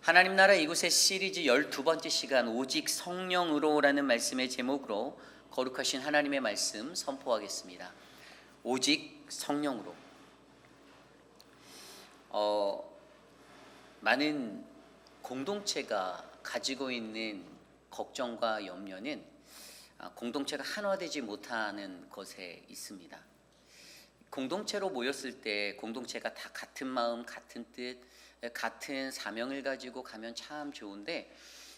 하나님 나라 이곳의 시리즈 12번째 시간 오직 성령으로라는 말씀의 제목으로 거룩하신 하나님의 말씀 선포하겠습니다. 오직 성령으로. 많은 공동체가 가지고 있는 걱정과 염려는 공동체가 한화되지 못하는 것에 있습니다. 공동체로 모였을 때 공동체가 다 같은 마음, 같은 뜻, 같은 사명을 가지고 가면 참 좋은데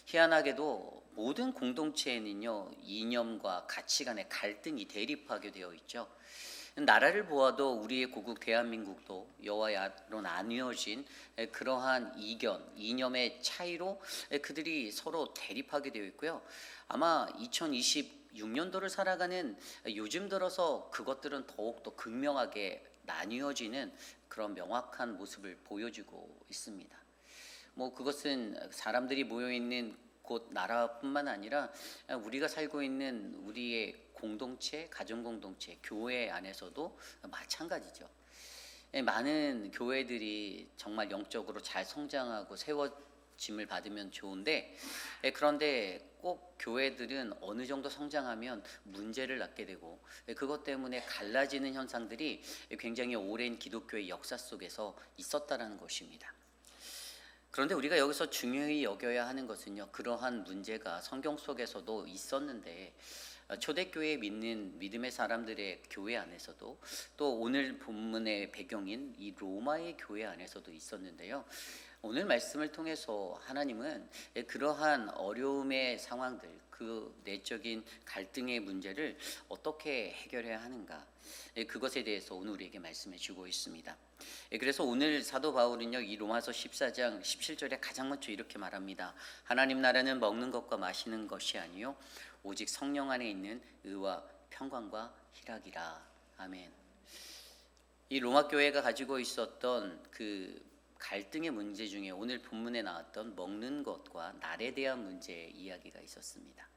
희한하게도 모든 공동체에는요 이념과 가치관의 갈등이 대립하게 되어 있죠. 나라를 보아도 우리의 고국 대한민국도 여와야로 나뉘어진 그러한 이념의 차이로 그들이 서로 대립하게 되어 있고요. 아마 2026년도를 살아가는 요즘 들어서 그것들은 더욱더 극명하게 나뉘어지는 그런 명확한 모습을 보여주고 있습니다. 그것은 사람들이 모여 있는 곳 나라뿐만 아니라 우리가 살고 있는 우리의 공동체, 가정 공동체, 교회 안에서도 마찬가지죠. 많은 교회들이 정말 영적으로 잘 성장하고 세워짐을 받으면 좋은데 그런데 꼭 교회들은 어느 정도 성장하면 문제를 낳게 되고 그것 때문에 갈라지는 현상들이 굉장히 오랜 기독교의 역사 속에서 있었다라는 것입니다. 그런데 우리가 여기서 중요히 여겨야 하는 것은요, 그러한 문제가 성경 속에서도 있었는데 초대교회에 믿는 믿음의 사람들의 교회 안에서도 또 오늘 본문의 배경인 이 로마의 교회 안에서도 있었는데요. 오늘 말씀을 통해서 하나님은 그러한 어려움의 상황들, 그 내적인 갈등의 문제를 어떻게 해결해야 하는가, 그것에 대해서 오늘 우리에게 말씀해 주고 있습니다. 그래서 오늘 사도 바울은요 이 로마서 14장 17절에 가장 먼저 이렇게 말합니다. 하나님 나라는 먹는 것과 마시는 것이 아니요 오직 성령 안에 있는 의와 평강과 희락이라. 아멘. 이 로마 교회가 가지고 있었던 그 갈등의 문제 중에 오늘 본문에 나왔던 먹는 것과 날에 대한 문제의 이야기가 있었습니다.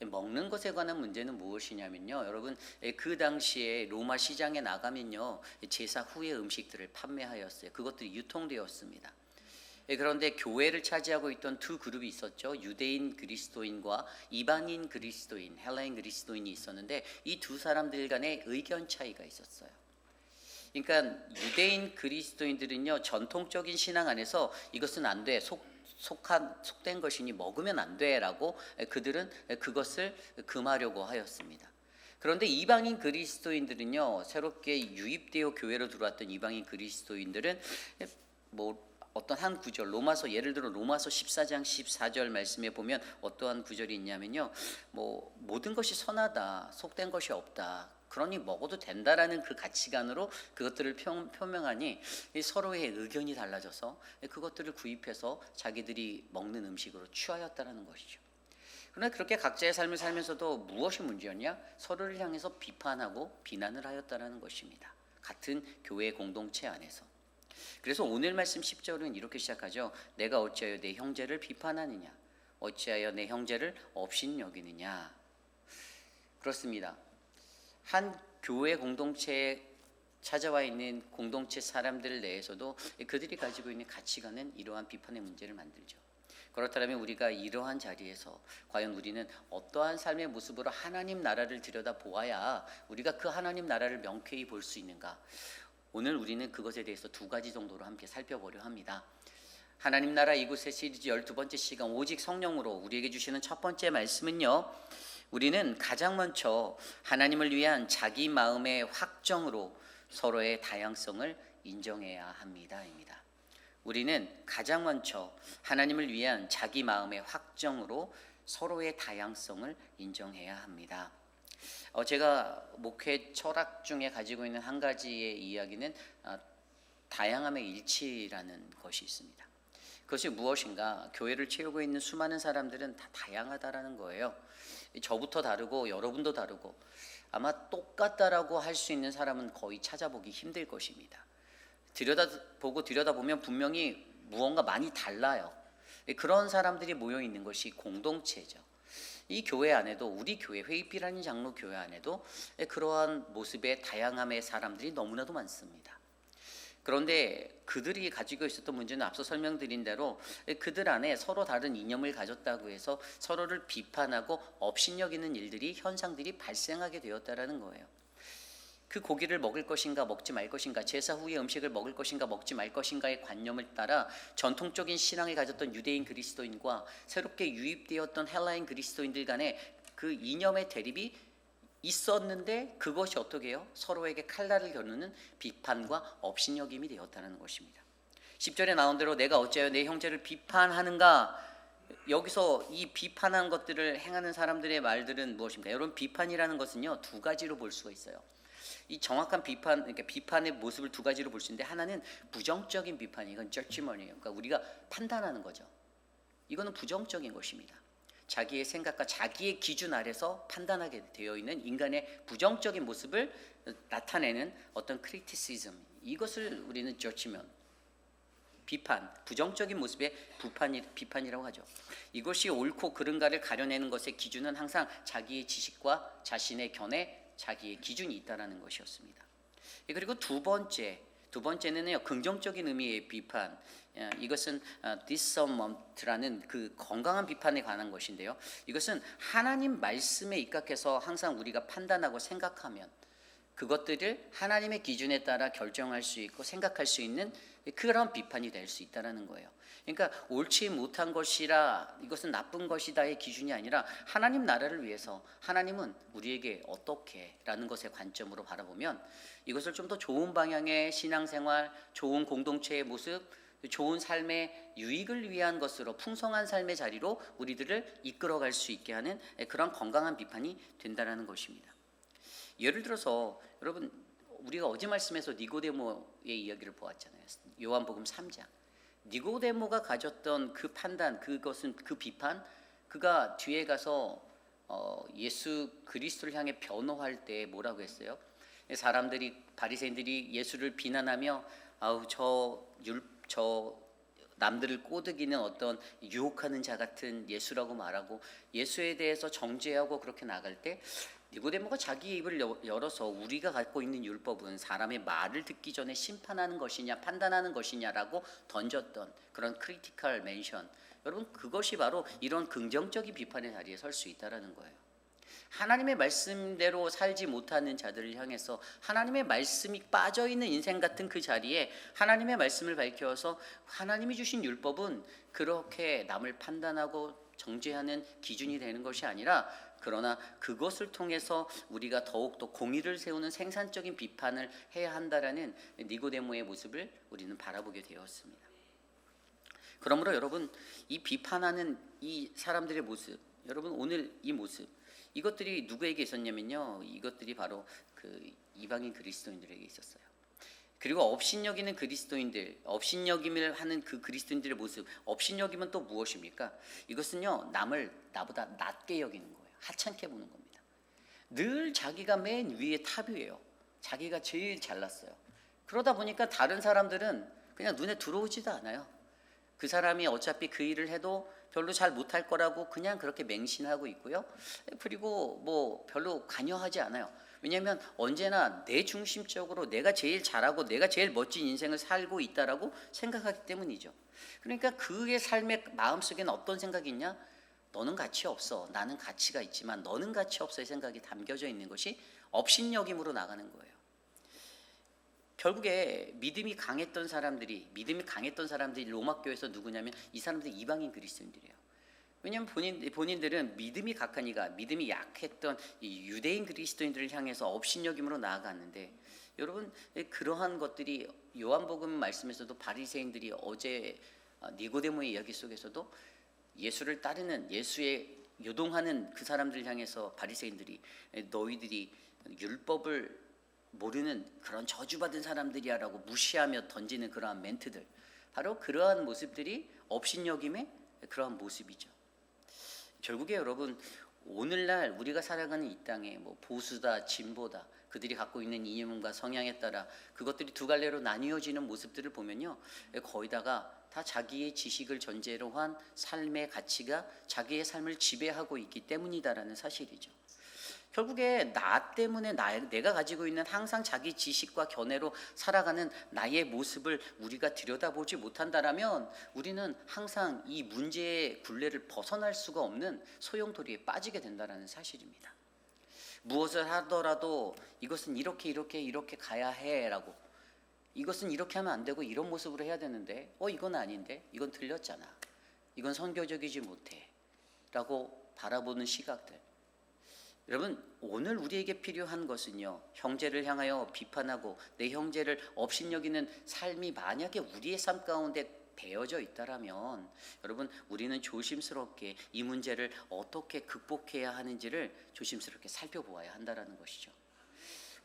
먹는 것에 관한 문제는 무엇이냐면요, 여러분, 그 당시에 로마 시장에 나가면요 제사 후의 음식들을 판매하였어요. 그것들이 유통되었습니다. 그런데 교회를 차지하고 있던 두 그룹이 있었죠. 유대인 그리스도인과 이방인 그리스도인, 헬라인 그리스도인이 있었는데 이 두 사람들 간에 의견 차이가 있었어요. 그러니까 유대인 그리스도인들은요 전통적인 신앙 안에서 이것은 안 돼, 속된 것이니 먹으면 안 돼라고 그들은 그것을 금하려고 하였습니다. 그런데 이방인 그리스도인들은요, 새롭게 유입되어 교회로 들어왔던 이방인 그리스도인들은 어떤 한 구절, 예를 들어 로마서 14장 14절 말씀에 보면 어떠한 구절이 있냐면요, 모든 것이 선하다, 속된 것이 없다, 그러니 먹어도 된다라는 그 가치관으로 그것들을 표명하니 서로의 의견이 달라져서 그것들을 구입해서 자기들이 먹는 음식으로 취하였다라는 것이죠. 그러나 그렇게 각자의 삶을 살면서도 무엇이 문제였냐? 서로를 향해서 비판하고 비난을 하였다라는 것입니다. 같은 교회 공동체 안에서. 그래서 오늘 말씀 10절은 이렇게 시작하죠. 내가 어찌하여 내 형제를 비판하느냐? 어찌하여 내 형제를 업신여기느냐? 그렇습니다. 한 교회 공동체에 찾아와 있는 공동체 사람들 내에서도 그들이 가지고 있는 가치관은 이러한 비판의 문제를 만들죠. 그렇다면 우리가 이러한 자리에서 과연 우리는 어떠한 삶의 모습으로 하나님 나라를 들여다보아야 우리가 그 하나님 나라를 명쾌히 볼 수 있는가? 오늘 우리는 그것에 대해서 두 가지 정도로 함께 살펴보려 합니다. 하나님 나라 이곳의 시리즈 12번째 시간 오직 성령으로 우리에게 주시는 첫 번째 말씀은요, 우리는 가장 먼저 하나님을 위한 자기 마음의 확정으로 서로의 다양성을 인정해야 합니다입니다. 우리는 가장 먼저 하나님을 위한 자기 마음의 확정으로 서로의 다양성을 인정해야 합니다. 제가 목회 철학 중에 가지고 있는 한 가지의 이야기는 다양함의 일치라는 것이 있습니다. 그것이 무엇인가? 교회를 채우고 있는 수많은 사람들은 다 다양하다라는 거예요. 저부터 다르고 여러분도 다르고 아마 똑같다라고 할 수 있는 사람은 거의 찾아보기 힘들 것입니다. 들여다보면 분명히 무언가 많이 달라요. 그런 사람들이 모여 있는 것이 공동체죠. 이 교회 안에도, 우리 교회 회의비라는 장로 교회 안에도 그러한 모습의 다양함의 사람들이 너무나도 많습니다. 그런데 그들이 가지고 있었던 문제는 앞서 설명드린 대로 그들 안에 서로 다른 이념을 가졌다고 해서 서로를 비판하고 업신여기는 일들이 현상들이 발생하게 되었다라는 거예요. 그 고기를 먹을 것인가 먹지 말 것인가, 제사 후의 음식을 먹을 것인가 먹지 말 것인가의 관념을 따라 전통적인 신앙을 가졌던 유대인 그리스도인과 새롭게 유입되었던 헬라인 그리스도인들 간에 그 이념의 대립이 있었는데 그것이 어떻게 해요? 서로에게 칼날을 겨누는 비판과 업신여김이 되었다는 것입니다. 10절에 나온 대로 내가 어찌하여 내 형제를 비판하는가? 여기서 이 비판한 것들을 행하는 사람들의 말들은 무엇입니까? 여러분, 비판이라는 것은요, 두 가지로 볼 수가 있어요. 이 정확한 비판, 그러니까 비판의 모습을 두 가지로 볼 수 있는데, 하나는 부정적인 비판이에요. 이건 judgment이에요. 그러니까 우리가 판단하는 거죠. 이거는 부정적인 것입니다. 자기의 생각과 자기의 기준 아래서 판단하게 되어 있는 인간의 부정적인 모습을 나타내는 어떤 criticism, 이것을 우리는 judgment, 비판, 부정적인 모습의 비판이라고 하죠. 이것이 옳고 그른가를 가려내는 것의 기준은 항상 자기의 지식과 자신의 견해, 자기의 기준이 있다라는 것이었습니다. 그리고 두 번째는요, 긍정적인 의미의 비판. 이것은 discernment라는 그 건강한 비판에 관한 것인데요. 이것은 하나님 말씀에 입각해서 항상 우리가 판단하고 생각하면 그것들을 하나님의 기준에 따라 결정할 수 있고 생각할 수 있는 그런 비판이 될 수 있다라는 거예요. 그러니까 옳지 못한 것이라 이것은 나쁜 것이다의 기준이 아니라 하나님 나라를 위해서 하나님은 우리에게 어떻게라는 것의 관점으로 바라보면 이것을 좀 더 좋은 방향의 신앙생활, 좋은 공동체의 모습, 좋은 삶의 유익을 위한 것으로 풍성한 삶의 자리로 우리들을 이끌어갈 수 있게 하는 그런 건강한 비판이 된다는 것입니다. 예를 들어서 여러분, 우리가 어제 말씀에서 니고데모의 이야기를 보았잖아요. 요한복음 3장. 니고데모가 가졌던 그 판단, 그것은 그 비판, 그가 뒤에 가서 예수 그리스도를 향해 변호할 때 뭐라고 했어요? 사람들이, 바리새인들이 예수를 비난하며 아우 저 남들을 꼬드기는 어떤 유혹하는 자 같은 예수라고 말하고 예수에 대해서 정죄하고 그렇게 나갈 때 니고데모가 자기의 입을 열어서 우리가 갖고 있는 율법은 사람의 말을 듣기 전에 심판하는 것이냐 판단하는 것이냐라고 던졌던 그런 크리티컬 멘션, 여러분, 그것이 바로 이런 긍정적인 비판의 자리에 설 수 있다라는 거예요. 하나님의 말씀대로 살지 못하는 자들을 향해서 하나님의 말씀이 빠져있는 인생 같은 그 자리에 하나님의 말씀을 밝혀서 하나님이 주신 율법은 그렇게 남을 판단하고 정죄하는 기준이 되는 것이 아니라, 그러나 그것을 통해서 우리가 더욱더 공의를 세우는 생산적인 비판을 해야 한다라는 니고데모의 모습을 우리는 바라보게 되었습니다. 그러므로 여러분, 이 비판하는 이 사람들의 모습, 여러분 오늘 이 모습, 이것들이 누구에게 있었냐면요, 이것들이 바로 그 이방인 그리스도인들에게 있었어요. 그리고 업신여기는 그리스도인들, 업신여김을 하는 그 그리스도인들의 모습, 업신여김은 또 무엇입니까? 이것은요, 남을 나보다 낮게 여기는 거예요. 하찮게 보는 겁니다. 늘 자기가 맨 위에 탑이에요. 자기가 제일 잘났어요. 그러다 보니까 다른 사람들은 그냥 눈에 들어오지도 않아요. 그 사람이 어차피 그 일을 해도 별로 잘 못할 거라고 그냥 그렇게 맹신하고 있고요. 그리고 뭐 별로 관여하지 않아요. 왜냐하면 언제나 내 중심적으로 내가 제일 잘하고 내가 제일 멋진 인생을 살고 있다라고 생각하기 때문이죠. 그러니까 그의 삶의 마음속에는 어떤 생각이 있냐? 너는 가치 없어. 나는 가치가 있지만 너는 가치 없어의 생각이 담겨져 있는 것이 업신여김으로 나가는 거예요. 결국에 믿음이 강했던 사람들이 로마 교회에서 누구냐면 이 사람들이 이방인 그리스도인들이에요. 왜냐하면 본인들은 믿음이 강하니까 믿음이 약했던 이 유대인 그리스도인들을 향해서 업신여김으로 나아갔는데, 여러분, 그러한 것들이 요한복음 말씀에서도 바리새인들이 어제 니고데모의 이야기 속에서도 예수를 따르는, 예수에 요동하는 그 사람들을 향해서 바리새인들이 너희들이 율법을 모르는 그런 저주받은 사람들이야라고 무시하며 던지는 그러한 멘트들, 바로 그러한 모습들이 업신여김의 그러한 모습이죠. 결국에 여러분, 오늘날 우리가 살아가는 이 땅에 뭐 보수다 진보다 그들이 갖고 있는 이념과 성향에 따라 그것들이 두 갈래로 나뉘어지는 모습들을 보면요, 거의 다 자기의 지식을 전제로 한 삶의 가치가 자기의 삶을 지배하고 있기 때문이다라는 사실이죠. 결국에 나 때문에 내가 가지고 있는 항상 자기 지식과 견해로 살아가는 나의 모습을 우리가 들여다보지 못한다라면 우리는 항상 이 문제의 굴레를 벗어날 수가 없는 소용돌이에 빠지게 된다는 사실입니다. 무엇을 하더라도 이것은 이렇게 가야 해라고, 이것은 이렇게 하면 안 되고 이런 모습으로 해야 되는데 이건 아닌데, 이건 틀렸잖아, 이건 선교적이지 못해 라고 바라보는 시각들. 여러분, 오늘 우리에게 필요한 것은요, 형제를 향하여 비판하고 내 형제를 업신여기는 삶이 만약에 우리의 삶 가운데 배어져 있다라면 여러분, 우리는 조심스럽게 이 문제를 어떻게 극복해야 하는지를 조심스럽게 살펴보아야 한다라는 것이죠.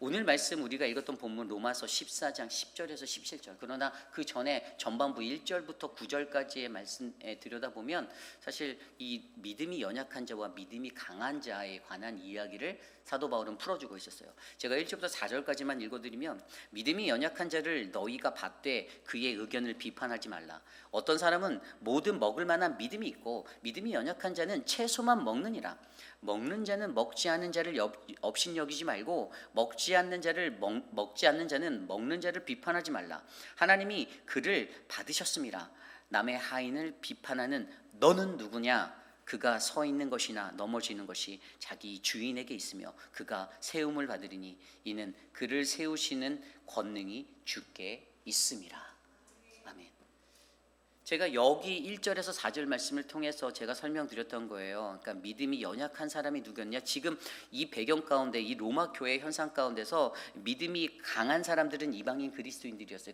오늘 말씀 우리가 읽었던 본문 로마서 14장 10절에서 17절, 그러나 그 전에 전반부 1절부터 9절까지의 말씀에 들여다보면 사실 이 믿음이 연약한 자와 믿음이 강한 자에 관한 이야기를 사도 바울은 풀어주고 있었어요. 제가 1절부터 4절까지만 읽어드리면, 믿음이 연약한 자를 너희가 받되 그의 의견을 비판하지 말라. 어떤 사람은 모든 먹을 만한 믿음이 있고 믿음이 연약한 자는 채소만 먹느니라. 먹는 자는 먹지 않는 자를 업신여기지 말고 먹지 않는 자는 먹는 자를 비판하지 말라. 하나님이 그를 받으셨습니다. 남의 하인을 비판하는 너는 누구냐? 그가 서 있는 것이나 넘어지는 것이 자기 주인에게 있으며 그가 세움을 받으리니 이는 그를 세우시는 권능이 주께 있음이라. 아멘. 제가 여기 1절에서 4절 말씀을 통해서 제가 설명드렸던 거예요. 그러니까 믿음이 연약한 사람이 누구였냐? 지금 이 배경 가운데, 이 로마 교회 현상 가운데서 믿음이 강한 사람들은 이방인 그리스도인들이었어요.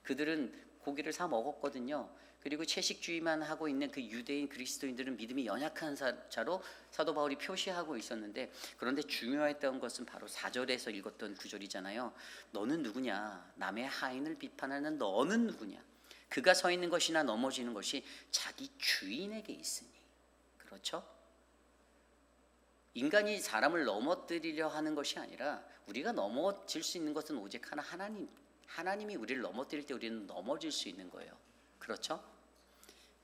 그들은 고기를 사 먹었거든요. 그리고 채식주의만 하고 있는 그 유대인 그리스도인들은 믿음이 연약한 자로 사도 바울이 표시하고 있었는데, 그런데 중요했던 것은 바로 4절에서 읽었던 구절이잖아요. 너는 누구냐? 남의 하인을 비판하는 너는 누구냐? 그가 서 있는 것이나 넘어지는 것이 자기 주인에게 있으니. 그렇죠? 인간이 사람을 넘어뜨리려 하는 것이 아니라 우리가 넘어질 수 있는 것은 오직 하나, 하나님이 우리를 넘어뜨릴 때 우리는 넘어질 수 있는 거예요. 그렇죠?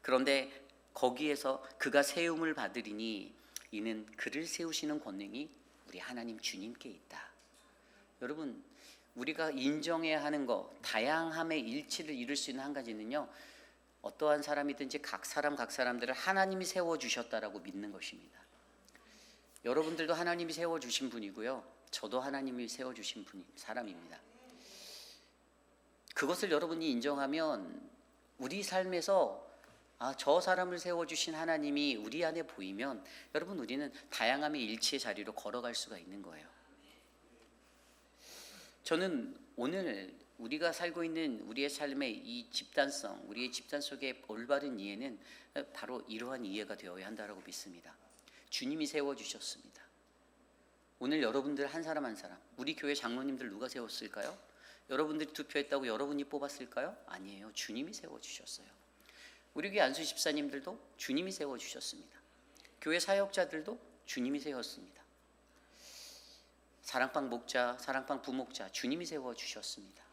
그런데 거기에서 그가 세움을 받으리니 이는 그를 세우시는 권능이 우리 하나님 주님께 있다. 여러분, 우리가 인정해야 하는 것, 다양함의 일치를 이룰 수 있는 한 가지는요, 어떠한 사람이든지 각 사람들을 하나님이 세워주셨다라고 믿는 것입니다. 여러분들도 하나님이 세워주신 분이고요, 저도 하나님이 세워주신 사람입니다. 그것을 여러분이 인정하면 우리 삶에서 저 사람을 세워주신 하나님이 우리 안에 보이면 여러분, 우리는 다양함의 일치의 자리로 걸어갈 수가 있는 거예요. 저는 오늘 우리가 살고 있는 우리의 삶의 이 집단성, 우리의 집단 속의 올바른 이해는 바로 이러한 이해가 되어야 한다고 믿습니다. 주님이 세워주셨습니다. 오늘 여러분들 한 사람 한 사람, 우리 교회 장로님들 누가 세웠을까요? 여러분들이 투표했다고 여러분이 뽑았을까요? 아니에요. 주님이 세워주셨어요. 우리 교회 안수 집사님들도 주님이 세워주셨습니다. 교회 사역자들도 주님이 세웠습니다. 사랑방 목자, 사랑방 부목자, 주님이 세워주셨습니다.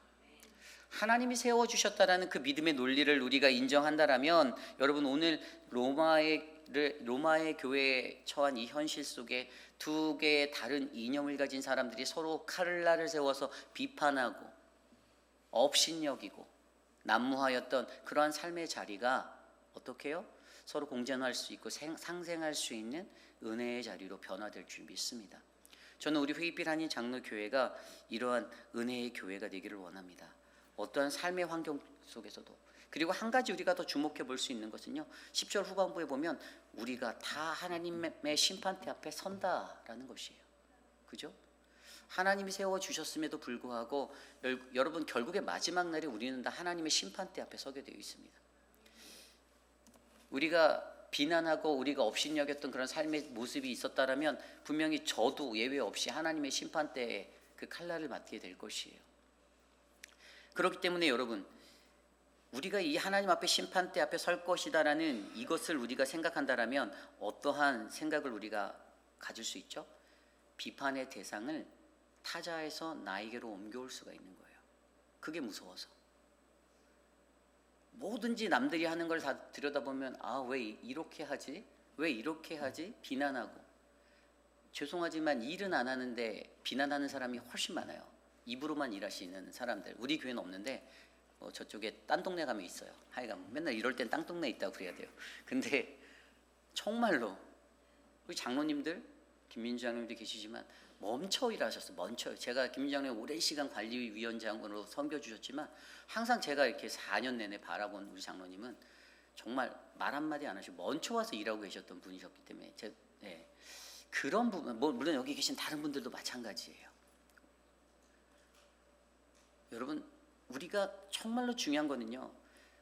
하나님이 세워주셨다라는 그 믿음의 논리를 우리가 인정한다라면 여러분, 오늘 로마의 교회에 처한 이 현실 속에 두 개의 다른 이념을 가진 사람들이 서로 칼날을 세워서 비판하고 업신여기고 난무하였던 그러한 삶의 자리가 어떻게 해요? 서로 공존할 수 있고 상생할 수 있는 은혜의 자리로 변화될 줄 믿습니다. 저는 우리 회의빛 한인 장로교회가 이러한 은혜의 교회가 되기를 원합니다. 어떠한 삶의 환경 속에서도. 그리고 한 가지 우리가 더 주목해 볼 수 있는 것은요, 10절 후반부에 보면 우리가 다 하나님의 심판대 앞에 선다라는 것이에요. 그죠? 하나님이 세워주셨음에도 불구하고 여러분, 결국에 마지막 날에 우리는 다 하나님의 심판대 앞에 서게 되어 있습니다. 우리가 비난하고 우리가 업신여겼던 그런 삶의 모습이 있었다라면 분명히 저도 예외 없이 하나님의 심판대에 그 칼날을 맞게 될 것이에요. 그렇기 때문에 여러분, 우리가 이 하나님 앞에 심판대 앞에 설 것이다라는 이것을 우리가 생각한다라면 어떠한 생각을 우리가 가질 수 있죠? 비판의 대상을 타자에서 나에게로 옮겨올 수가 있는 거예요. 그게 무서워서. 뭐든지 남들이 하는 걸 다 들여다보면 왜 이렇게 하지? 왜 이렇게 하지? 비난하고. 죄송하지만 일은 안 하는데 비난하는 사람이 훨씬 많아요. 입으로만 일하시는 사람들. 우리 교회는 없는데 저쪽에 딴 동네 가면 있어요. 하여간 맨날 이럴 땐 딴 동네 있다고 그래야 돼요. 근데 정말로 우리 장로님들, 김민주 장로님도 계시지만 멈춰 일하셨어요. 멈춰요. 제가 김민주 장로님 오랜 시간 관리위원장으로 섬겨주셨지만 항상 제가 이렇게 4년 내내 바라본 우리 장로님은 정말 말 한마디 안 하시고 멈춰 와서 일하고 계셨던 분이셨기 때문에 그런 부분, 물론 여기 계신 다른 분들도 마찬가지예요. 여러분, 우리가 정말로 중요한 거는요,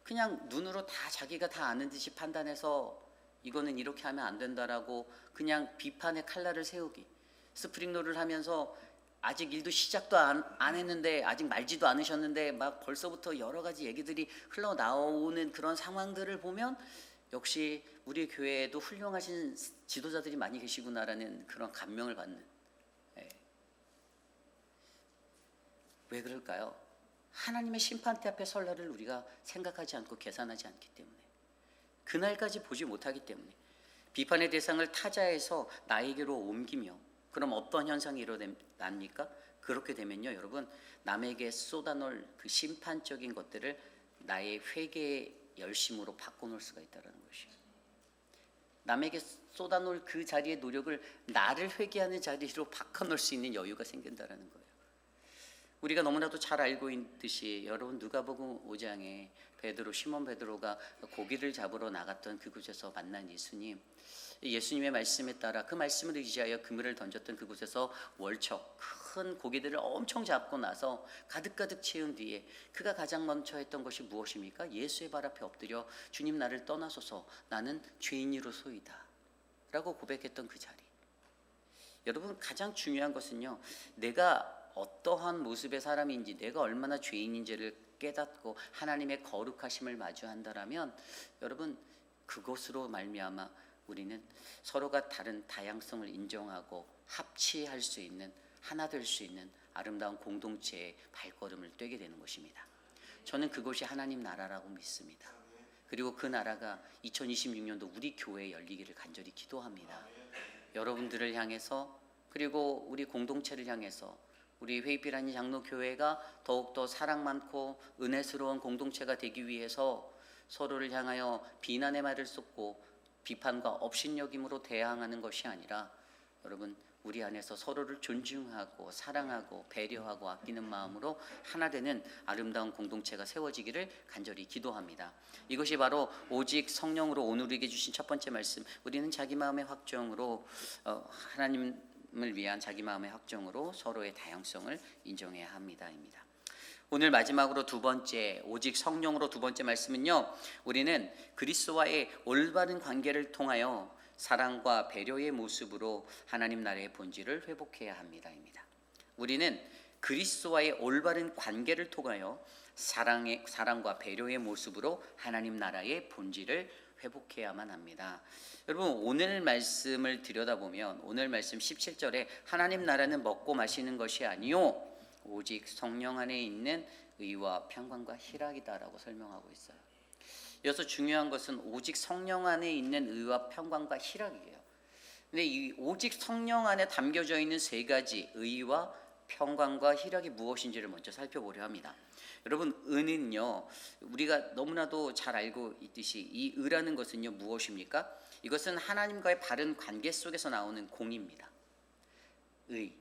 그냥 눈으로 다 자기가 다 아는 듯이 판단해서 이거는 이렇게 하면 안 된다라고 그냥 비판의 칼날을 세우기, 스프링롤을 하면서 아직 일도 시작도 안 했는데, 아직 말지도 않으셨는데 막 벌써부터 여러 가지 얘기들이 흘러나오는 그런 상황들을 보면 역시 우리 교회에도 훌륭하신 지도자들이 많이 계시구나라는 그런 감명을 받는. 왜 그럴까요? 하나님의 심판대 앞에 설 날을 우리가 생각하지 않고 계산하지 않기 때문에, 그날까지 보지 못하기 때문에 비판의 대상을 타자에서 나에게로 옮기며, 그럼 어떤 현상이 일어납니까? 그렇게 되면요, 여러분, 남에게 쏟아놓을 그 심판적인 것들을 나의 회개의 열심으로 바꿔놓을 수가 있다는 것이에요. 남에게 쏟아놓을 그 자리의 노력을 나를 회개하는 자리로 바꿔놓을 수 있는 여유가 생긴다는 거예요. 우리가 너무나도 잘 알고 있듯이 여러분, 누가복음 5장에 시몬 베드로가 고기를 잡으러 나갔던 그곳에서 만난 예수님의 말씀에 따라 그 말씀을 의지하여 그물을 던졌던 그곳에서 월척 큰 고기들을 엄청 잡고 나서 가득가득 채운 뒤에 그가 가장 먼저 했던 것이 무엇입니까? 예수의 발 앞에 엎드려 주님, 나를 떠나소서, 나는 죄인이로소이다 라고 고백했던 그 자리. 여러분, 가장 중요한 것은요, 내가 어떠한 모습의 사람인지, 내가 얼마나 죄인인지를 깨닫고 하나님의 거룩하심을 마주한다라면, 여러분, 그것으로 말미암아 우리는 서로가 다른 다양성을 인정하고 합치할 수 있는, 하나 될 수 있는 아름다운 공동체의 발걸음을 떼게 되는 것입니다. 저는 그것이 하나님 나라라고 믿습니다. 그리고 그 나라가 2026년도 우리 교회에 열리기를 간절히 기도합니다. 여러분들을 향해서, 그리고 우리 공동체를 향해서 우리 회의비라니 장로교회가 더욱더 사랑 많고 은혜스러운 공동체가 되기 위해서 서로를 향하여 비난의 말을 쏟고 비판과 업신여김으로 대항하는 것이 아니라, 여러분, 우리 안에서 서로를 존중하고 사랑하고 배려하고 아끼는 마음으로 하나 되는 아름다운 공동체가 세워지기를 간절히 기도합니다. 이것이 바로 오직 성령으로 오늘 우리에게 주신 첫 번째 말씀, 우리는 자기 마음의 확정으로 하나님을 위한 자기 마음의 확정으로 서로의 다양성을 인정해야 합니다입니다. 오늘 마지막으로 두 번째, 오직 성령으로 두 번째 말씀은요, 우리는 그리스도와의 올바른 관계를 통하여 사랑과 배려의 모습으로 하나님 나라의 본질을 회복해야 합니다입니다. 우리는 그리스도와의 올바른 관계를 통하여 사랑과 배려의 모습으로 하나님 나라의 본질을 회복해야만 합니다. 여러분, 오늘 말씀을 들여다보면 오늘 말씀 17절에 하나님 나라는 먹고 마시는 것이 아니요 오직 성령 안에 있는 의와 평강과 희락이다라고 설명하고 있어요. 여기서 중요한 것은 오직 성령 안에 있는 의와 평강과 희락이에요. 근데 이 오직 성령 안에 담겨져 있는 세 가지 의와 평강과 희락이 무엇인지를 먼저 살펴보려 합니다. 여러분, 의는요, 우리가 너무나도 잘 알고 있듯이 이 의라는 것은요 무엇입니까? 이것은 하나님과의 바른 관계 속에서 나오는 공입니다. 의,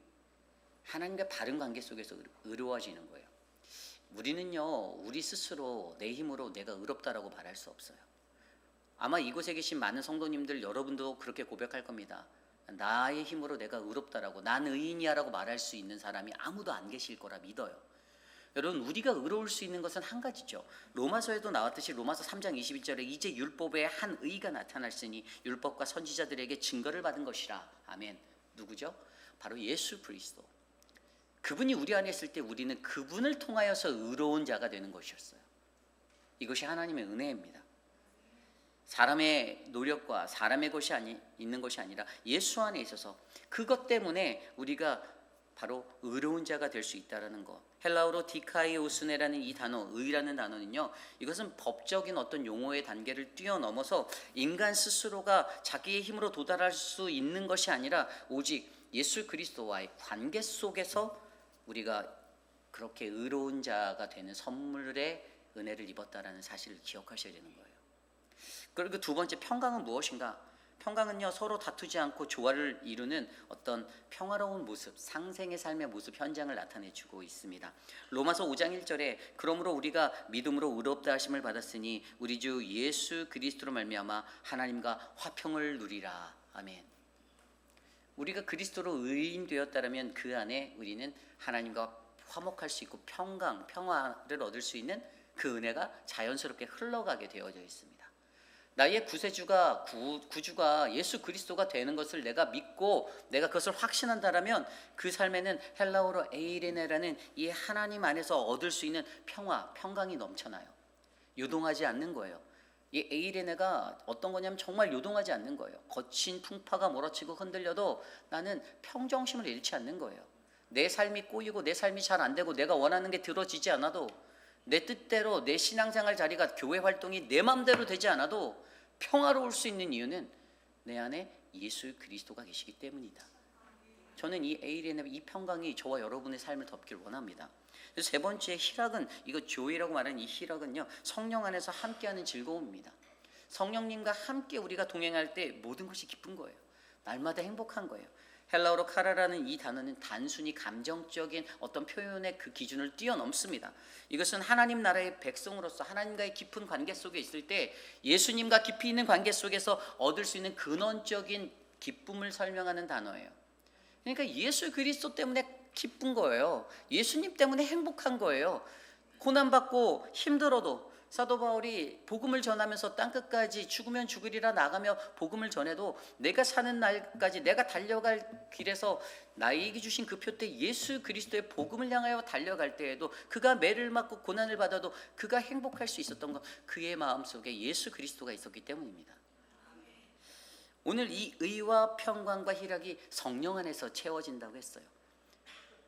하나님과 바른 관계 속에서 의로워지는 거예요. 우리는요, 우리 스스로 내 힘으로 내가 의롭다라고 말할 수 없어요. 아마 이곳에 계신 많은 성도님들 여러분도 그렇게 고백할 겁니다. 나의 힘으로 내가 의롭다라고, 난 의인이야라고 말할 수 있는 사람이 아무도 안 계실 거라 믿어요. 여러분, 우리가 의로울 수 있는 것은 한 가지죠. 로마서에도 나왔듯이 로마서 3장 21절에 이제 율법에 한 의가 나타났으니 율법과 선지자들에게 증거를 받은 것이라. 아멘. 누구죠? 바로 예수 그리스도. 그분이 우리 안에 있을 때 우리는 그분을 통하여서 의로운 자가 되는 것이었어요. 이것이 하나님의 은혜입니다. 사람의 노력과 사람의 것이 있는 것이 아니라 예수 안에 있어서 그것 때문에 우리가 바로 의로운 자가 될 수 있다는 것. 헬라어로 디카이오스네라는 이 단어, 의라는 단어는요, 이것은 법적인 어떤 용어의 단계를 뛰어넘어서 인간 스스로가 자기의 힘으로 도달할 수 있는 것이 아니라 오직 예수 그리스도와의 관계 속에서 우리가 그렇게 의로운 자가 되는 선물의 은혜를 입었다라는 사실을 기억하셔야 되는 거예요. 그리고 두 번째, 평강은 무엇인가? 평강은요, 서로 다투지 않고 조화를 이루는 어떤 평화로운 모습, 상생의 삶의 모습, 현장을 나타내주고 있습니다. 로마서 5장 1절에 그러므로 우리가 믿음으로 의롭다 하심을 받았으니 우리 주 예수 그리스도로 말미암아 하나님과 화평을 누리라. 아멘. 우리가 그리스도로 의인 되었다면 그 안에 우리는 하나님과 화목할 수 있고 평강, 평화를 얻을 수 있는 그 은혜가 자연스럽게 흘러가게 되어져 있습니다. 나의 구세주가 구주가 예수 그리스도가 되는 것을 내가 믿고 내가 그것을 확신한다라면 그 삶에는 헬라어로 에이레네라는 이 하나님 안에서 얻을 수 있는 평화, 평강이 넘쳐나요. 요동하지 않는 거예요. 이 에이레네가 어떤 거냐면 정말 요동하지 않는 거예요. 거친 풍파가 몰아치고 흔들려도 나는 평정심을 잃지 않는 거예요. 내 삶이 꼬이고 내 삶이 잘 안 되고 내가 원하는 게 들어지지 않아도 내 뜻대로 내 신앙생활 자리가 교회 활동이 내 마음대로 되지 않아도 평화로울 수 있는 이유는 내 안에 예수 그리스도가 계시기 때문이다. 저는 이 에이레네, 이 평강이 저와 여러분의 삶을 덮기를 원합니다. 세 번째 희락은, 이거 조이라고 말하는 이 희락은요, 성령 안에서 함께하는 즐거움입니다. 성령님과 함께 우리가 동행할 때 모든 것이 기쁜 거예요. 날마다 행복한 거예요. 헬라어로 카라라는 이 단어는 단순히 감정적인 어떤 표현의 그 기준을 뛰어넘습니다. 이것은 하나님 나라의 백성으로서 하나님과의 깊은 관계 속에 있을 때 예수님과 깊이 있는 관계 속에서 얻을 수 있는 근원적인 기쁨을 설명하는 단어예요. 그러니까 예수 그리스도 때문에 기쁜 거예요. 예수님 때문에 행복한 거예요. 고난받고 힘들어도 사도 바울이 복음을 전하면서 땅끝까지 죽으면 죽으리라 나가며 복음을 전해도 내가 사는 날까지 내가 달려갈 길에서 나에게 주신 그 표대 예수 그리스도의 복음을 향하여 달려갈 때에도 그가 매를 맞고 고난을 받아도 그가 행복할 수 있었던 것, 그의 마음속에 예수 그리스도가 있었기 때문입니다. 오늘 이 의와 평강과 희락이 성령 안에서 채워진다고 했어요.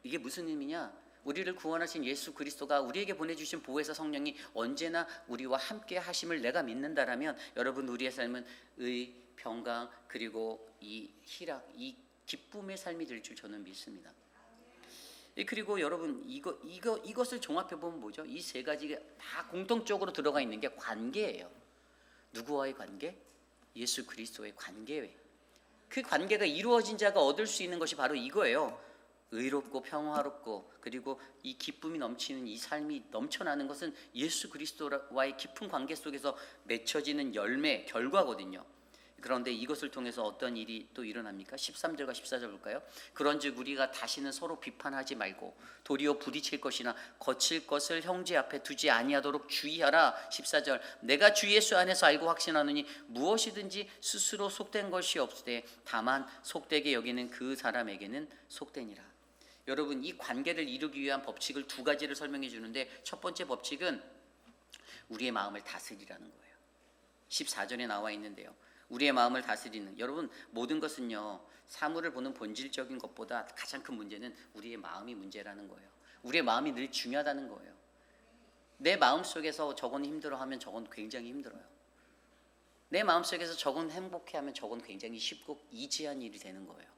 이게 무슨 의미냐? 우리를 구원하신 예수 그리스도가 우리에게 보내주신 보혜사 성령이 언제나 우리와 함께 하심을 내가 믿는다라면 여러분, 우리의 삶은 의, 평강, 그리고 이 희락, 이 기쁨의 삶이 될 줄 저는 믿습니다. 그리고 여러분, 이것을 종합해 보면 뭐죠? 이 세 가지가 다 공통적으로 들어가 있는 게 관계예요. 누구와의 관계? 예수 그리스도의 관계. 그 관계가 이루어진 자가 얻을 수 있는 것이 바로 이거예요. 의롭고 평화롭고 그리고 이 기쁨이 넘치는 이 삶이 넘쳐나는 것은 예수 그리스도와의 깊은 관계 속에서 맺혀지는 열매, 결과거든요. 그런데 이것을 통해서 어떤 일이 또 일어납니까? 13절과 14절 볼까요? 그런즉 우리가 다시는 서로 비판하지 말고 도리어 부딪힐 것이나 거칠 것을 형제 앞에 두지 아니하도록 주의하라. 14절, 내가 주 예수 안에서 알고 확신하노니 무엇이든지 스스로 속된 것이 없으되 다만 속되게 여기는 그 사람에게는 속되니라. 여러분, 이 관계를 이루기 위한 법칙을 두 가지를 설명해 주는데 첫 번째 법칙은 우리의 마음을 다스리라는 거예요. 14절에 나와 있는데요. 우리의 마음을 다스리는, 여러분, 모든 것은요, 사물을 보는 본질적인 것보다 가장 큰 문제는 우리의 마음이 문제라는 거예요. 우리의 마음이 늘 중요하다는 거예요. 내 마음속에서 저건 힘들어하면 저건 굉장히 힘들어요. 내 마음속에서 저건 행복해하면 저건 굉장히 쉽고 이지한 일이 되는 거예요.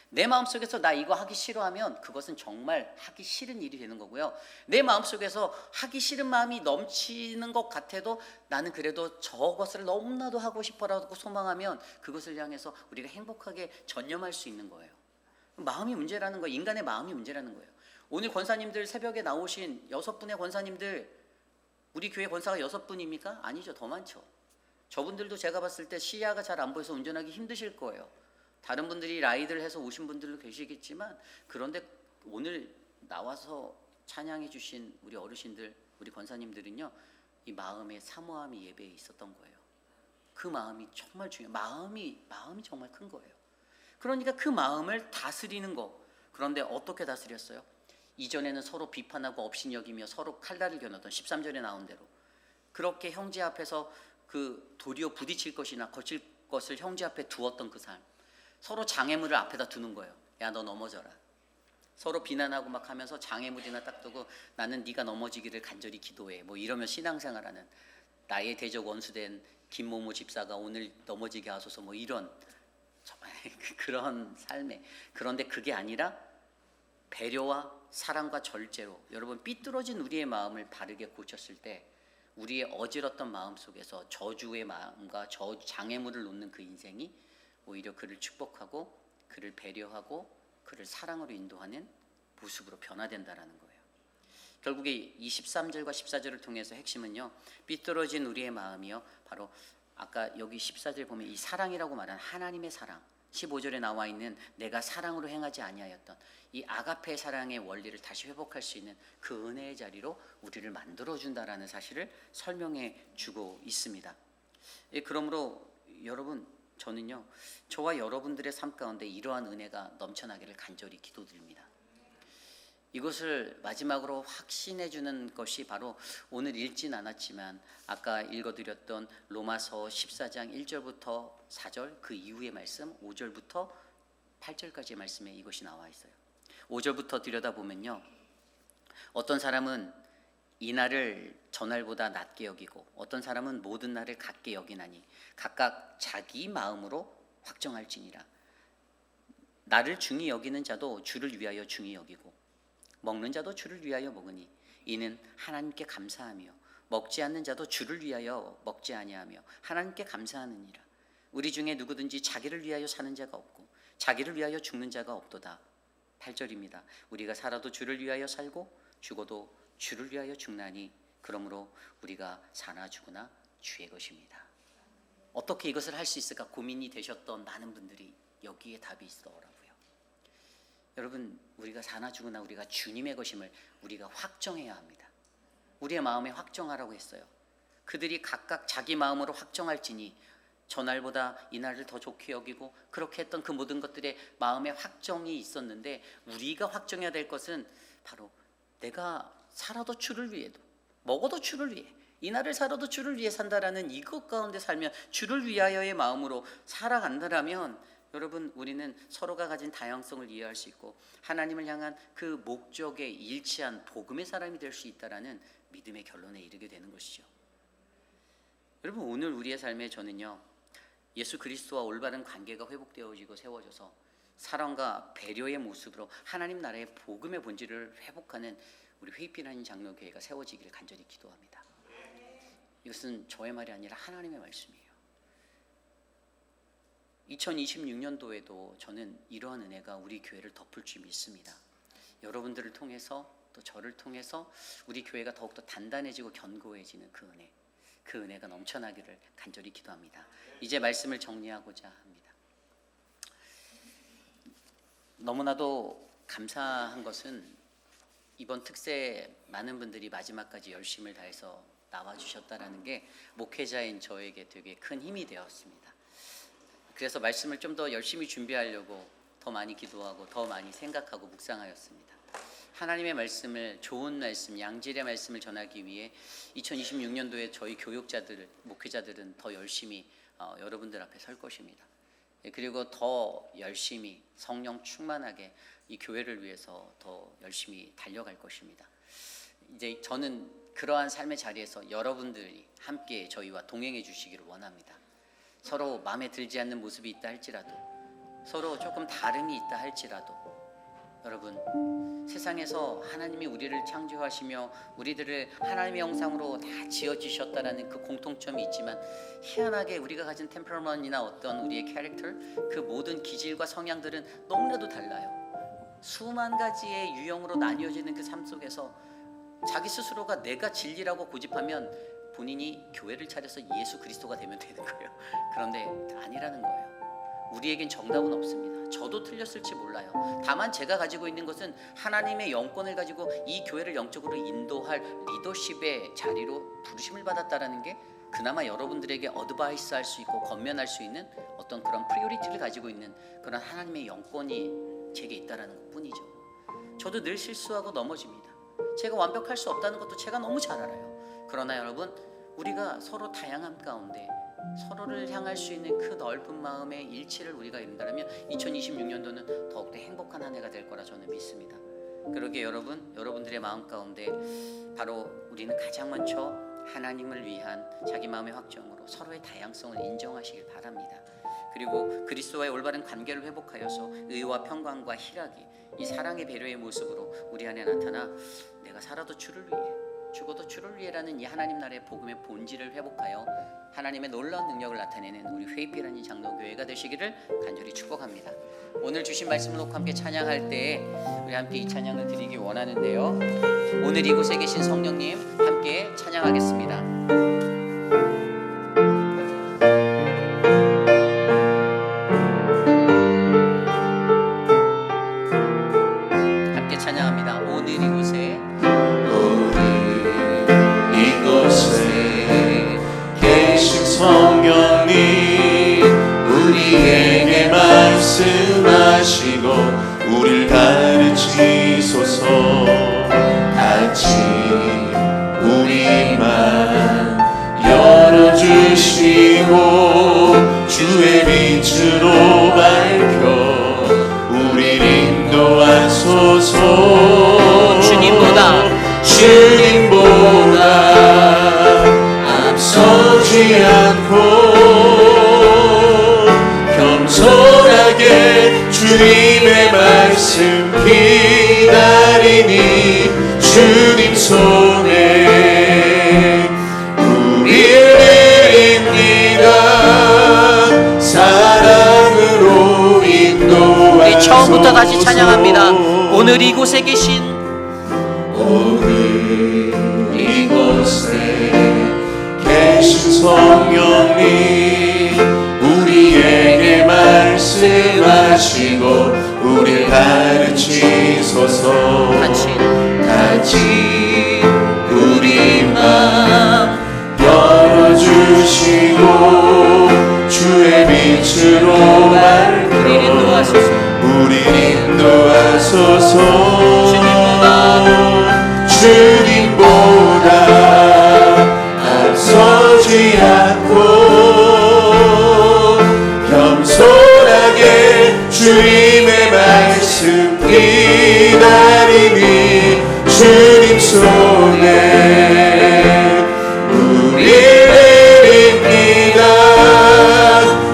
내 마음속에서 나 이거 하기 싫어하면 그것은 정말 하기 싫은 일이 되는 거고요. 내 마음속에서 하기 싫은 마음이 넘치는 것 같아도 나는 그래도 저것을 너무나도 하고 싶어라고 소망하면 그것을 향해서 우리가 행복하게 전념할 수 있는 거예요. 마음이 문제라는 거예요. 인간의 마음이 문제라는 거예요. 오늘 권사님들 새벽에 나오신 6분의 권사님들, 우리 교회 권사가 6분입니까? 아니죠. 더 많죠. 저분들도 제가 봤을 때 시야가 잘 안 보여서 운전하기 힘드실 거예요. 다른 분들이 라이드를 해서 오신 분들도 계시겠지만, 그런데 오늘 나와서 찬양해 주신 우리 어르신들, 우리 권사님들은요, 이 마음의 사모함이 예배에 있었던 거예요. 그 마음이 정말 중요해요. 마음이 정말 큰 거예요. 그러니까 그 마음을 다스리는 거. 그런데 어떻게 다스렸어요? 이전에는 서로 비판하고 업신여기며 서로 칼날을 겨누던 13절에 나온 대로 그렇게 형제 앞에서 그 도리어 부딪힐 것이나 거칠 것을 형제 앞에 두었던 그 삶, 서로 장애물을 앞에다 두는 거예요. 야, 너 넘어져라. 서로 비난하고 막 하면서 장애물이나 딱 두고 나는 네가 넘어지기를 간절히 기도해, 뭐 이러면 신앙생활하는, 나의 대적 원수된 김모모 집사가 오늘 넘어지게 하소서, 뭐 이런, 정말 그런 삶에, 그런데 그게 아니라 배려와 사랑과 절제로 여러분 삐뚤어진 우리의 마음을 바르게 고쳤을 때 우리의 어지럽던 마음 속에서 저주의 마음과 장애물을 놓는 그 인생이 오히려 그를 축복하고 그를 배려하고 그를 사랑으로 인도하는 모습으로 변화된다라는 거예요. 결국에 이 13절과 14절을 통해서 핵심은요, 삐뚤어진 우리의 마음이요, 바로 아까 여기 14절 보면 이 사랑이라고 말한 하나님의 사랑, 15절에 나와 있는 내가 사랑으로 행하지 아니하였던 이 아가페 사랑의 원리를 다시 회복할 수 있는 그 은혜의 자리로 우리를 만들어준다라는 사실을 설명해 주고 있습니다. 그러므로 여러분, 저는요, 저와 여러분들의 삶 가운데 이러한 은혜가 넘쳐나기를 간절히 기도드립니다. 이것을 마지막으로 확신해 주는 것이 바로 오늘 읽진 않았지만 아까 읽어드렸던 로마서 14장 1절부터 4절 그 이후의 말씀 5절부터 8절까지의 말씀에 이것이 나와 있어요. 5절부터 들여다보면요, 어떤 사람은 이 날을 저날보다 낮게 여기고 어떤 사람은 모든 날을 같게 여기나니 각각 자기 마음으로 확정할지니라. 나를 중히 여기는 자도 주를 위하여 중히 여기고 먹는 자도 주를 위하여 먹으니 이는 하나님께 감사하며 먹지 않는 자도 주를 위하여 먹지 아니하며 하나님께 감사하느니라. 우리 중에 누구든지 자기를 위하여 사는 자가 없고 자기를 위하여 죽는 자가 없도다. 8절입니다. 우리가 살아도 주를 위하여 살고 죽어도 주를 위하여 죽나니 그러므로 우리가 사나 죽으나 주의 것입니다. 어떻게 이것을 할 수 있을까 고민이 되셨던 많은 분들이 여기에 답이 있더라고요. 여러분, 우리가 사나 죽으나 우리가 주님의 것임을 우리가 확정해야 합니다. 우리의 마음에 확정하라고 했어요. 그들이 각각 자기 마음으로 확정할지니 저날보다 이날을 더 좋게 여기고 그렇게 했던 그 모든 것들의 마음의 확정이 있었는데 우리가 확정해야 될 것은 바로 내가 살아도 주를 위해도 먹어도 주를 위해 이날을 살아도 주를 위해 산다라는 이것 가운데 살면 주를 위하여의 마음으로 살아간다라면 여러분, 우리는 서로가 가진 다양성을 이해할 수 있고 하나님을 향한 그 목적에 일치한 복음의 사람이 될 수 있다라는 믿음의 결론에 이르게 되는 것이죠. 여러분, 오늘 우리의 삶에 저는요, 예수 그리스도와 올바른 관계가 회복되어지고 세워져서 사랑과 배려의 모습으로 하나님 나라의 복음의 본질을 회복하는 우리 회의필하는 장로교회가 세워지기를 간절히 기도합니다. 이것은 저의 말이 아니라 하나님의 말씀이에요. 2026년도에도 저는 이러한 은혜가 우리 교회를 덮을 줄 믿습니다. 여러분들을 통해서 또 저를 통해서 우리 교회가 더욱더 단단해지고 견고해지는 그 은혜가 넘쳐나기를 간절히 기도합니다. 이제 말씀을 정리하고자 합니다. 너무나도 감사한 것은 이번 특세 많은 분들이 마지막까지 열심을 다해서 나와주셨다라는 게 목회자인 저에게 되게 큰 힘이 되었습니다. 그래서 말씀을 좀 더 열심히 준비하려고 더 많이 기도하고 더 많이 생각하고 묵상하였습니다. 하나님의 말씀을, 좋은 말씀, 양질의 말씀을 전하기 위해 2026년도에 저희 교육자들, 목회자들은 더 열심히 여러분들 앞에 설 것입니다. 그리고 더 열심히 성령 충만하게 이 교회를 위해서 더 열심히 달려갈 것입니다. 이제 저는 그러한 삶의 자리에서 여러분들이 함께 저희와 동행해 주시기를 원합니다. 서로 마음에 들지 않는 모습이 있다 할지라도, 서로 조금 다름이 있다 할지라도, 여러분, 세상에서 하나님이 우리를 창조하시며 우리들을 하나님의 형상으로 다 지어주셨다라는 그 공통점이 있지만 희한하게 우리가 가진 템퍼먼트나 어떤 우리의 캐릭터, 그 모든 기질과 성향들은 너무나도 달라요. 수만 가지의 유형으로 나뉘어지는 그 삶 속에서 자기 스스로가 내가 진리라고 고집하면 본인이 교회를 차려서 예수 그리스도가 되면 되는 거예요. 그런데 아니라는 거예요. 우리에겐 정답은 없습니다. 저도 틀렸을지 몰라요. 다만 제가 가지고 있는 것은 하나님의 영권을 가지고 이 교회를 영적으로 인도할 리더십의 자리로 부르심을 받았다라는 게 그나마 여러분들에게 어드바이스 할 수 있고 권면할 수 있는 어떤 그런 프리오리티를 가지고 있는 그런 하나님의 영권이 제게 있다라는 것뿐이죠. 저도 늘 실수하고 넘어집니다. 제가 완벽할 수 없다는 것도 제가 너무 잘 알아요. 그러나 여러분, 우리가 서로 다양함 가운데 서로를 향할 수 있는 그 넓은 마음의 일치를 우리가 이룬다면 2026년도는 더욱더 행복한 한 해가 될 거라 저는 믿습니다. 그러기에 여러분들의 마음 가운데 바로 우리는 가장 먼저 하나님을 위한 자기 마음의 확정으로 서로의 다양성을 인정하시길 바랍니다. 그리고 그리스도와의 올바른 관계를 회복하여서 의와 평강과 희락이 이 사랑의 배려의 모습으로 우리 안에 나타나 내가 살아도 주를 위해 죽어도 주를 위해라는 이 하나님 나라의 복음의 본질을 회복하여 하나님의 놀라운 능력을 나타내는 우리 회입비라는 장로교회가 되시기를 간절히 축복합니다. 오늘 주신 말씀을 놓고 함께 찬양할 때 우리 함께 이 찬양을 드리기 원하는데요, 오늘 이곳에 계신 성령님 함께 찬양하겠습니다. 성령님 우리에게 말씀하시고 우릴 가르치소서. 같이 우리만 열어주시고 주의 빛으로 밝혀 우릴 인도하소서. 주님보다 앞서지 않고 겸손하게 주님의 말씀 기다리니 주님 손에 우리를 드립니다. 사랑으로 인도하소서. 우리 처음부터 다시 찬양합니다. 오늘 이곳에 계신 성령님 우리에게 말씀하시고 우릴 가르치소서. 같이 우리 맘 열어주시고 주의 빛으로 밝혀 우릴 인도하소서. 주님보다 앞서지 않고 겸손하게 주님의 말씀 기다리니 주님 손에 우리를 드립니다.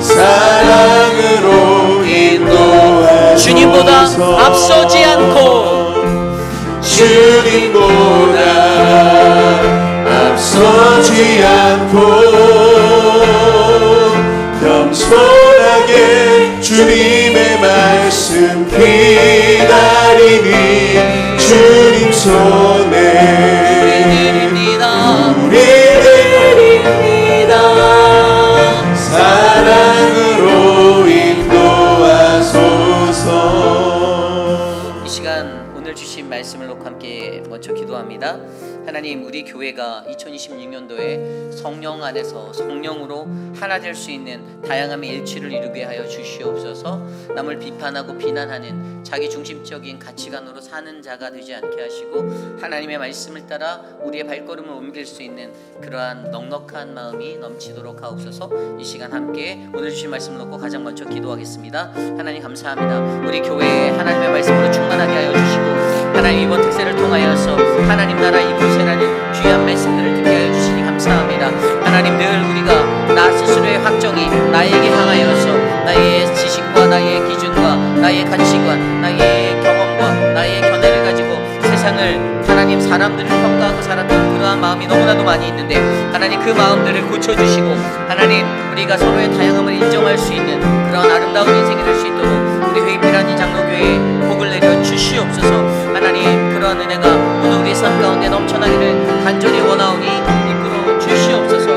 사랑으로 인도하소서. 주님보다 앞서지 않고 주님보다 앞서지 않고 겸손하게 주님의 말씀 기다리니 주님 손에 우리 드립니다. 사랑으로 인도하소서. 이 시간 오늘 주신 말씀을 놓고 함께 먼저 기도합니다. 하나님, 우리 교회가 2026년도에 성령 안에서 성령으로 하나 될 수 있는 다양함의 일치를 이루게 하여 주시옵소서. 남을 비판하고 비난하는 자기 중심적인 가치관으로 사는 자가 되지 않게 하시고 하나님의 말씀을 따라 우리의 발걸음을 옮길 수 있는 그러한 넉넉한 마음이 넘치도록 하옵소서. 이 시간 함께 오늘 주신 말씀을 놓고 가장 먼저 기도하겠습니다. 하나님 감사합니다. 우리 교회에 하나님의 말씀으로 충만하게 하여 주시고 하나님 이번 특세를 통하여서 하나님 나라 이곳에라는 귀한 말씀들을 듣게 하여 주시니 감사합니다. 하나님 늘 우리가 나 스스로의 확정이 나에게 향하여서 나의 지식과 나의 기준과 나의 가치관 나의 경험과 나의 견해를 가지고 세상을 하나님 사람들을 평가하고 살았던 그러한 마음이 너무나도 많이 있는데 하나님 그 마음들을 고쳐주시고 하나님 우리가 서로의 다양함을 인정할 수 있는 그런 아름다운 인생이 될 수 있도록 우리 회입비라는 장로교회에 복을 내려 주시옵소서. 하나님 그러한 은혜가 오늘 우리의 삶 가운데 넘쳐나기를 간절히 원하오니 이끌어 주시옵소서.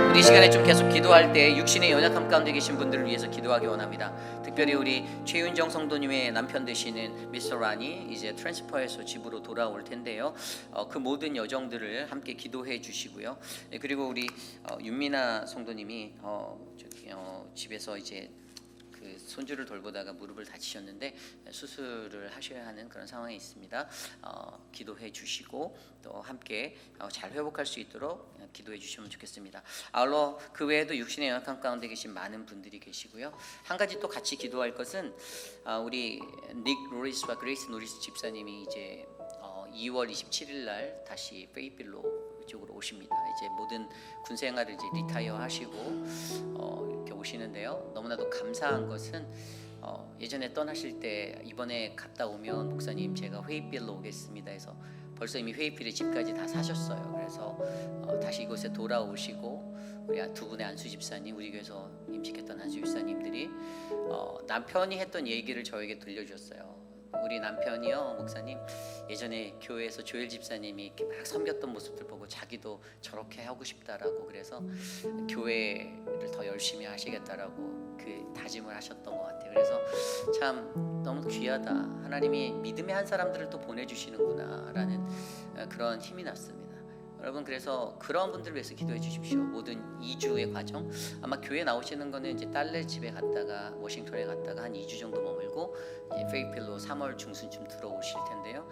우리 시간에 좀 계속 기도할 때 육신의 연약함 가운데 계신 분들을 위해서 기도하기 원합니다. 특별히 우리 최윤정 성도님의 남편 되시는 미스터 라니 이제 트랜스퍼에서 집으로 돌아올 텐데요. 그 모든 여정들을 함께 기도해 주시고요. 그리고 우리 윤미나 성도님이 집에서 이제 그 손주를 돌보다가 무릎을 다치셨는데 수술을 하셔야 하는 그런 상황에 있습니다. 기도해 주시고 또 함께 잘 회복할 수 있도록 기도해 주시면 좋겠습니다. 아울러 그 외에도 육신의 연약함 가운데 계신 많은 분들이 계시고요. 한 가지 또 같이 기도할 것은 우리 닉 로리스와 그레이스 노리스 집사님이 이제 2월 27일 날 다시 페이필로 이쪽으로 오십니다. 이제 모든 군 생활을 이제 리타이어 하시고 이렇게 오시는데요. 너무나도 감사한 것은 예전에 떠나실 때 이번에 갔다 오면 목사님 제가 회의비로 오겠습니다 해서 벌써 이미 회의비를 집까지 다 사셨어요. 그래서 다시 이곳에 돌아오시고 우리 두 분의 안수 집사님, 우리 교회에서 임직했던 안수 집사님들이 남편이 했던 얘기를 저에게 들려주셨어요. 우리 남편이요, 목사님, 예전에 교회에서 조엘 집사님이 이렇게 막 섬겼던 모습들 보고 자기도 저렇게 하고 싶다라고, 그래서 교회를 더 열심히 하시겠다라고 그 다짐을 하셨던 것 같아요. 그래서 참 너무 귀하다, 하나님이 믿음의 한 사람들을 또 보내주시는구나라는 그런 힘이 났습니다. 여러분, 그래서 그런 분들을 위해서 기도해 주십시오. 모든 2주의 과정, 아마 교회 나오시는 거는 이제 딸네 집에 갔다가 워싱턴에 갔다가 한 2주 정도 머물고 이제 페이필로 3월 중순쯤 들어오실 텐데요.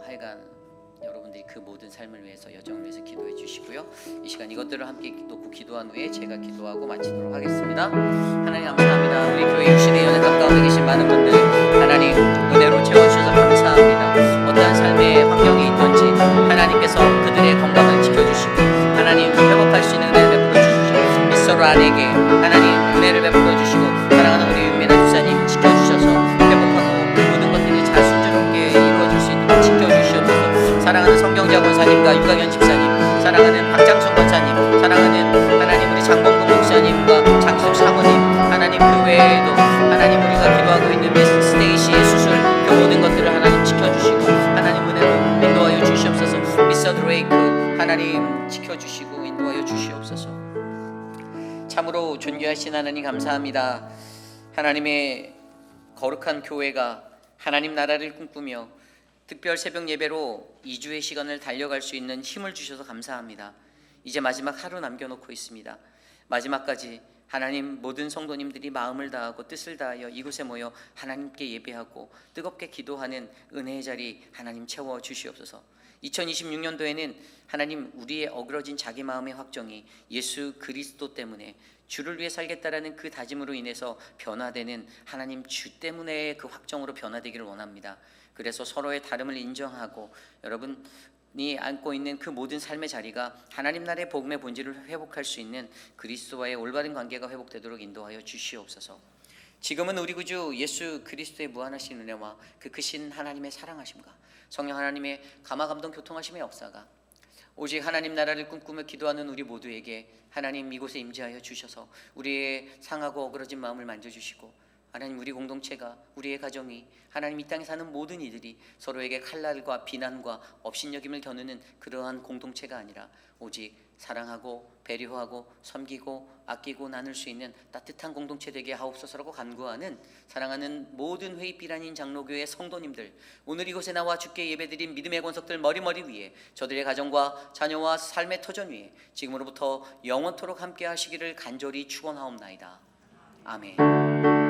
하여간 여러분들이 그 모든 삶을 위해서, 여정을 위해서 기도해 주시고요. 이 시간 이것들을 함께 놓고 기도한 후에 제가 기도하고 마치도록 하겠습니다. 하나님 감사합니다. 우리 교회 육신의 연회 가까운데 계신 많은 분들 하나님 은혜로 채워주셔서 감사합니다. 어떠한 삶의 환경이 있든지 하나님께서 그들의 건강을 지켜주시고 하나님 회복할 수 있는 은혜를 베풀어 주시고 미스터 안에게 하나님 은혜를 베풀어 주시고 사랑하는 우리 윤미나 집사님 지켜주셔서 회복하고 모든 것들이 잘 순조롭게 이루어질 수 있도록 지켜주시옵소서. 사랑하는 성경자 권사님과 유강현 집사님, 사랑하는 박장순 권사님, 사랑하는 하나님 우리 장봉근 목사님과 장수 사모님, 하나님 그 외에도 하나님 우리가 기도하고 있는 미스 스테이시의 수술, 그 모든 것들을 하나님 지켜주시고 하나님 은혜로 인도하여 주시옵소서. 미스터 드레이크 하나님 지켜주시고 인도하여 주시옵소서. 참으로 존귀하신 하나님 감사합니다. 하나님의 거룩한 교회가 하나님 나라를 꿈꾸며 특별 새벽 예배로 2주의 시간을 달려갈 수 있는 힘을 주셔서 감사합니다. 이제 마지막 하루 남겨놓고 있습니다. 마지막까지 하나님 모든 성도님들이 마음을 다하고 뜻을 다하여 이곳에 모여 하나님께 예배하고 뜨겁게 기도하는 은혜의 자리 하나님 채워 주시옵소서. 2026년도에는 하나님 우리의 어그러진 자기 마음의 확정이 예수 그리스도 때문에 주를 위해 살겠다라는 그 다짐으로 인해서 변화되는 하나님 주 때문에 그 확정으로 변화되기를 원합니다. 그래서 서로의 다름을 인정하고 여러분이 안고 있는 그 모든 삶의 자리가 하나님 나라의 복음의 본질을 회복할 수 있는 그리스도와의 올바른 관계가 회복되도록 인도하여 주시옵소서. 지금은 우리 구주 예수 그리스도의 무한하신 은혜와 그 크신 하나님의 사랑하심과 성령 하나님의 감화감동 교통하심의 역사가 오직 하나님 나라를 꿈꾸며 기도하는 우리 모두에게 하나님 이곳에 임재하여 주셔서 우리의 상하고 어그러진 마음을 만져주시고 하나님 우리 공동체가, 우리의 가정이, 하나님 이 땅에 사는 모든 이들이 서로에게 칼날과 비난과 업신여김을 겨누는 그러한 공동체가 아니라 오직 사랑하고 배려하고 섬기고 아끼고 나눌 수 있는 따뜻한 공동체 되게 하옵소서라고 간구하는 사랑하는 모든 회의비란인 장로교회 성도님들, 오늘 이곳에 나와 주께 예배드린 믿음의 권석들 머리머리 위에 저들의 가정과 자녀와 삶의 터전 위에 지금으로부터 영원토록 함께 하시기를 간절히 축원하옵나이다. 아멘.